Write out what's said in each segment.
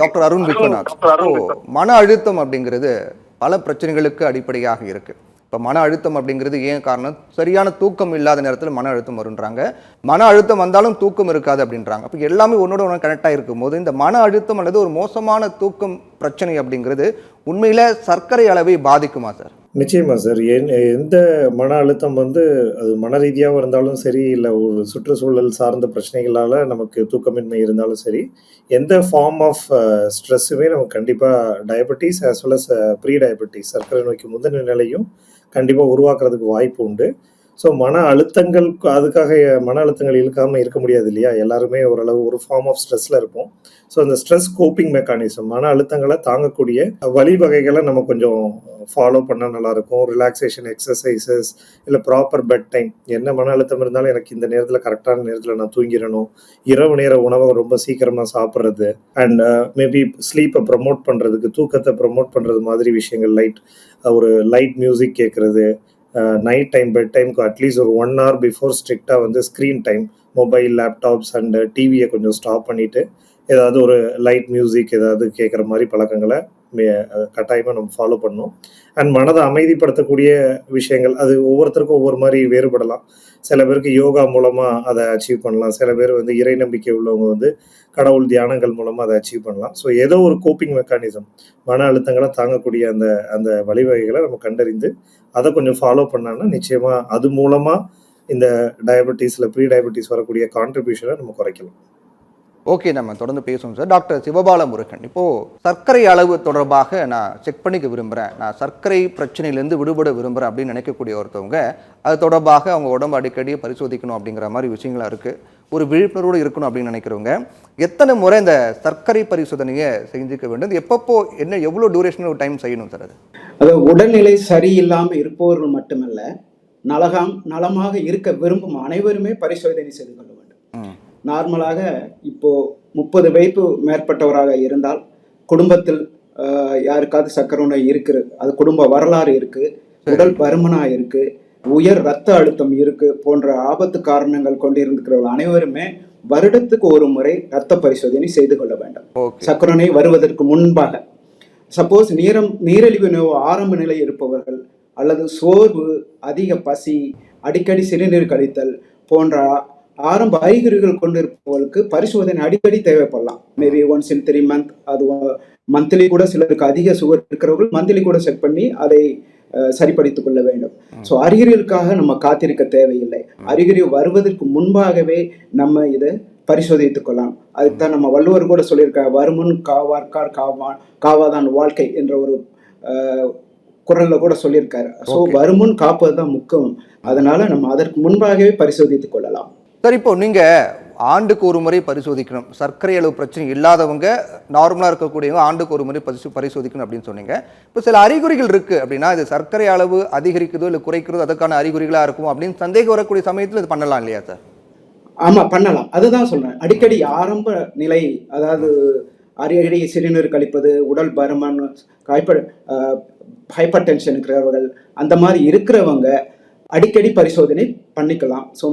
Doctor Arun Viswanath, மன அழுத்தம் அப்படிங்கிறது பல பிரச்சனைகளுக்கு அடிப்படையாக இருக்கு. இப்போ மன அழுத்தம் அப்படிங்கிறது ஏன் காரணம்? சரியான தூக்கம் இல்லாத நேரத்தில் மன அழுத்தம் வருன்றாங்க. மன அழுத்தம் வந்தாலும் தூக்கம் இருக்காது அப்படின்றாங்க. அப்போ எல்லாமே ஒன்னோட ஒன்று கனெக்டாக இருக்கும் போது இந்த மன அழுத்தம் அல்லது ஒரு மோசமான தூக்கம் பிரச்சனை அப்படிங்கிறது உண்மையில சர்க்கரை அளவை பாதிக்குமா சார்? நிச்சயமா சார். எந்த மன அழுத்தம் அது மன ரீதியாக இருந்தாலும் சரி, இல்லை ஒரு சுற்றுச்சூழல் சார்ந்த பிரச்சனைகளால் நமக்கு தூக்கமின்மை இருந்தாலும் சரி, எந்த ஃபார்ம் ஆஃப் ஸ்ட்ரெஸ்ஸுமே நமக்கு கண்டிப்பாக diabetes as well as pre diabetes சர்க்கரை நோய்க்கு முந்தின நிலையும் கண்டிப்பாக உருவாக்குறதுக்கு வாய்ப்பு உண்டு. ஸோ மன அழுத்தங்கள் அதுக்காக மன அழுத்தங்கள் இழுக்காமல் இருக்க முடியாது இல்லையா? எல்லாருமே ஓரளவு ஒரு ஃபார்ம் ஆஃப் ஸ்ட்ரெஸ்ஸில் இருப்போம். ஸோ அந்த ஸ்ட்ரெஸ் கோப்பிங் மெக்கானிசம், மன அழுத்தங்களை தாங்கக்கூடிய வழிவகைகளை நம்ம கொஞ்சம் ஃபாலோ பண்ணால் நல்லாயிருக்கும். ரிலாக்ஸேஷன் எக்ஸசைசஸ், இல்லை ப்ராப்பர் பெட் டைம். என்ன மன அழுத்தம் இருந்தாலும் எனக்கு இந்த நேரத்தில் கரெக்டான நேரத்தில் நான் தூங்கிடணும், இரவு நேர உணவை ரொம்ப சீக்கிரமாக சாப்பிட்றது, அண்ட் மேபி ஸ்லீப்பை ப்ரமோட் பண்ணுறதுக்கு, தூக்கத்தை ப்ரமோட் பண்ணுறது மாதிரி விஷயங்கள், ஒரு லைட் மியூசிக் கேட்குறது, நைட் டைம் பெட் டைமுக்கு அட்லீஸ்ட் ஒரு 1 hour பிஃபோர் ஸ்ட்ரிக்டாக screen time, mobile, laptops and டிவியை கொஞ்சம் ஸ்டாப் பண்ணிவிட்டு ஏதாவது ஒரு லைட் மியூசிக் ஏதாவது கேட்குற மாதிரி பழக்கங்களை கட்டாயமாக நம்ம ஃபாலோ பண்ணணும். அண்ட் மனதை அமைதிப்படுத்தக்கூடிய விஷயங்கள் அது ஒவ்வொருத்தருக்கும் ஒவ்வொரு மாதிரி வேறுபடலாம். சில பேருக்கு யோகா மூலமாக அதை அச்சீவ் பண்ணலாம். சில பேர் இறை நம்பிக்கை உள்ளவங்க கடவுள் தியானங்கள் மூலமாக அதை அச்சீவ் பண்ணலாம். ஸோ ஏதோ ஒரு கோப்பிங் மெக்கானிசம், மன அழுத்தங்களை தாங்கக்கூடிய அந்த அந்த வழிவகைகளை நம்ம கண்டறிந்து அதை கொஞ்சம் ஃபாலோ பண்ணாங்கன்னா நிச்சயமாக அது மூலமாக இந்த டயபெட்டிஸில் ப்ரீ டயபெட்டிஸ் வரக்கூடிய கான்ட்ரிபியூஷனை நம்ம குறைக்கலாம். ஓகே, நம்ம தொடர்ந்து பேசுவோம் சார். டாக்டர் சிவபால முருகன், இப்போது சர்க்கரை அளவு தொடர்பாக நான் செக் பண்ணிக்க விரும்புகிறேன், நான் சர்க்கரை பிரச்சனையிலேருந்து விடுபட விரும்புகிறேன் அப்படின்னு நினைக்கக்கூடிய ஒருத்தவங்க அது தொடர்பாக அவங்க உடம்பு அடிக்கடி பரிசோதிக்கணும் அப்படிங்கிற மாதிரி விஷயங்களாக இருக்குது. ஒரு விழிப்புணர்வோடு இருக்கணும் அப்படின்னு நினைக்கிறவங்க எத்தனை முறை இந்த சர்க்கரை பரிசோதனையை செஞ்சுக்க வேண்டும்? எப்பப்போ என்ன எவ்வளோ டியூரேஷன் டைம் செய்யணும் சார்? அது உடல்நிலை சரியில்லாமல் இருப்பவர்கள் மட்டுமல்ல, நலமாக இருக்க விரும்பும் அனைவருமே பரிசோதனை செய்து கொள்ள வேண்டும். நார்மலாக இப்போ 30 வயது மேற்பட்டவராக இருந்தால் குடும்பத்தில் யாருக்காவது சர்க்கரை நோய் இருக்கு, அது குடும்ப வரலாறு இருக்கு, உடல் பருமனா இருக்கு, உயர் ரத்த அழுத்தம் இருக்கு போன்ற ஆபத்து காரணங்கள் கொண்டிருக்கிறவர்கள் அனைவருமே வருடத்துக்கு ஒரு முறை ரத்த பரிசோதனை செய்து கொள்ள வேண்டும். சர்க்கரை நோய் வருவதற்கு முன்பாக சப்போஸ் நீரிழிவு நோய் ஆரம்ப நிலை இருப்பவர்கள் அல்லது சோர்வு, அதிக பசி, அடிக்கடி சிறுநீர் கழித்தல் போன்ற ஆரம்ப அறிகுறிகள் கொண்டிருப்பவர்களுக்கு பரிசோதனை அடிக்கடி தேவைப்படலாம். மேபி ஒன்ஸ் இன் 3 months, அது மந்த்லி கூட, சிலருக்கு அதிக சுகர் இருக்கிறவர்கள் மந்த்லி கூட செக் பண்ணி அதை சரிப்படுத்திக் கொள்ள வேண்டும். ஸோ அறிகுறிகளுக்காக நம்ம காத்திருக்க தேவையில்லை. அறிகுறி வருவதற்கு முன்பாகவே நம்ம இதை பரிசோதித்துக் கொள்ளலாம். அதுதான் நம்ம வள்ளுவர் கூட சொல்லியிருக்க, வருமுன் காவார்கார் காவாதான் வாழ்க்கை என்ற ஒரு குரல்ல கூட சொல்லியிருக்காரு. ஸோ வருமுன் காப்பது தான் முக்கியம். அதனால நம்ம அதற்கு முன்பாகவே பரிசோதித்துக் கொள்ளலாம். சார், இப்போ நீங்கள் ஆண்டுக்கு ஒரு முறை பரிசோதிக்கணும், சர்க்கரை அளவு பிரச்சனை இல்லாதவங்க நார்மலாக இருக்கக்கூடியவங்க ஆண்டுக்கு ஒரு முறை பரிசோதிக்கணும் அப்படின்னு சொன்னீங்க. இப்போ சில அறிகுறிகள் இருக்குது அப்படின்னா இது சர்க்கரை அளவு அதிகரிக்குதோ இல்லை குறைக்கிறதோ அதுக்கான அறிகுறிகளாக இருக்கும் அப்படின்னு சந்தேகம் வரக்கூடிய சமயத்தில் இது பண்ணலாம் இல்லையா சார்? ஆமாம், பண்ணலாம். அதுதான் சொல்கிறேன். அடிக்கடி ஆரம்ப நிலை, அதாவது அடிக்கடி சிறுநீர் கழிப்பது, உடல் பருமன், ஹைப்பர் டென்ஷன் இருக்கிறவர்கள், அந்த மாதிரி இருக்கிறவங்க அடிக்கடி பரிசோதனை பண்ணிக்கலாம். So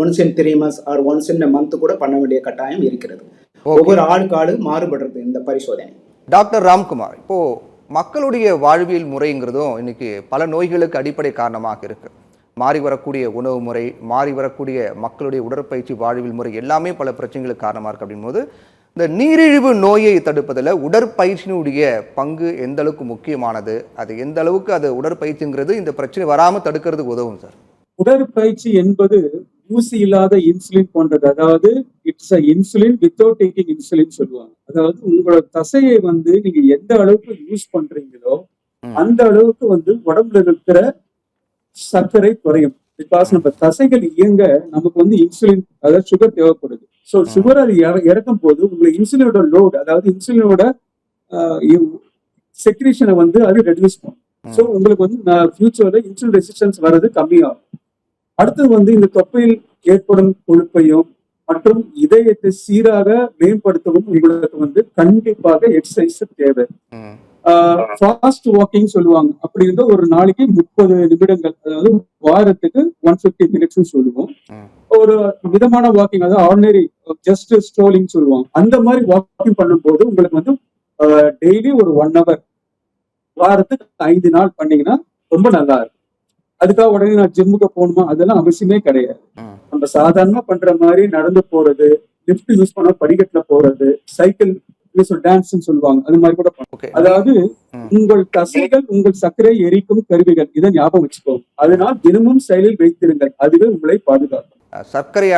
once in 3 months or once in month கூட பண்ண வேண்டிய கட்டாயம் இருக்கிறது. ஒவ்வொரு ஆளுக்கு மாறுபடுறது இந்த பரிசோதனை. டாக்டர் ராம்குமார், இப்போ மக்களுடைய வாழ்வியல் முறைங்கிறதும் இன்னைக்கு பல நோய்களுக்கு அடிப்படை காரணமாக இருக்கு. மாறி வரக்கூடிய உணவு முறை, மாறி வரக்கூடிய மக்களுடைய உடற்பயிற்சி, வாழ்வியல் முறை எல்லாமே பல பிரச்சனைகளுக்கு காரணமாக இருக்கு. அப்படின் போது இந்த நீரிழிவு நோயை தடுப்பதில் உடற்பயிற்சியினுடைய பங்கு எந்த அளவுக்கு முக்கியமானது, அது எந்த அளவுக்கு அது உடற்பயிற்சிங்கிறது இந்த பிரச்சனை வராமல் தடுக்கிறதுக்கு உதவும் சார்? உடற்பயிற்சி என்பது ஊசி இல்லாத இன்சுலின் போன்றது. அதாவது it's a insulin without taking insulin சொல்லுவாங்க. அதாவது உங்களோட தசையை நீங்க எந்த அளவுக்கு யூஸ் பண்றீங்களோ அந்த அளவுக்கு உடம்புல இருக்கிற சர்க்கரை குறையும். பிகாஸ் நம்ம தசைகள் இயங்க நமக்கு இன்சுலின், அதாவது சுகர் தேவைப்படுது. ஸோ சுகர் அது இறக்கும் போது உங்களுக்கு இன்சுலினோட லோட், அதாவது இன்சுலினோட செக்ரீஷனை அது ரெடியூஸ் பண்ணும். ஸோ உங்களுக்கு ஃபியூச்சர்ல இன்சுலின் ரெசிஸ்டன்ஸ் வர்றது கம்மியாகும். அடுத்தது இந்த தொப்பையில் ஏற்படும் கொழுப்பையும் மற்றும் இதயத்தை சீராக மேம்படுத்தவும் உங்களுக்கு கண்டிப்பாக எக்ஸசைஸ் தேவை. ஃபாஸ்ட் வாக்கிங் சொல்லுவாங்க. அப்படி இருந்தா ஒரு நாளைக்கு 30 நிமிடங்கள், அதாவது வாரத்துக்கு 150 minutes சொல்லுவோம். ஒரு விதமான வாக்கிங், அதாவது ஆர்டினரி ஜஸ்ட் ஸ்ட்ரோலிங் சொல்லுவாங்க. அந்த மாதிரி வாக்கிங் பண்ணும்போது உங்களுக்கு டெய்லி ஒரு 1 hour வாரத்துக்கு 5 நாள் பண்ணீங்கன்னா ரொம்ப நல்லா இருக்கும். அதுக்காக உடனே நான் ஜிம்முக்கு போகணுமா அதெல்லாம் அவசியமே கிடையாது. ம். நம்ம சாதாரணமா பண்ற மாதிரி நடந்து போறது, லிஃப்ட் யூஸ் பண்ண படிக்கட்டுல போறது, சைக்கிள் டான்ஸ் சொல்லுவாங்க, அது மாதிரி கூட பண்ணலாம். ஓகே. அதாவது ம். உங்கள் தசைகள் உங்கள் சர்க்கரை எரிக்கும் கருவிகள், இதை ஞாபகம் வச்சுக்கோங்க. அதனால் தினமும் செயலில் வைத்திருங்கள், அதுவே உங்களை பாதுகாக்கும். சர்க்கரை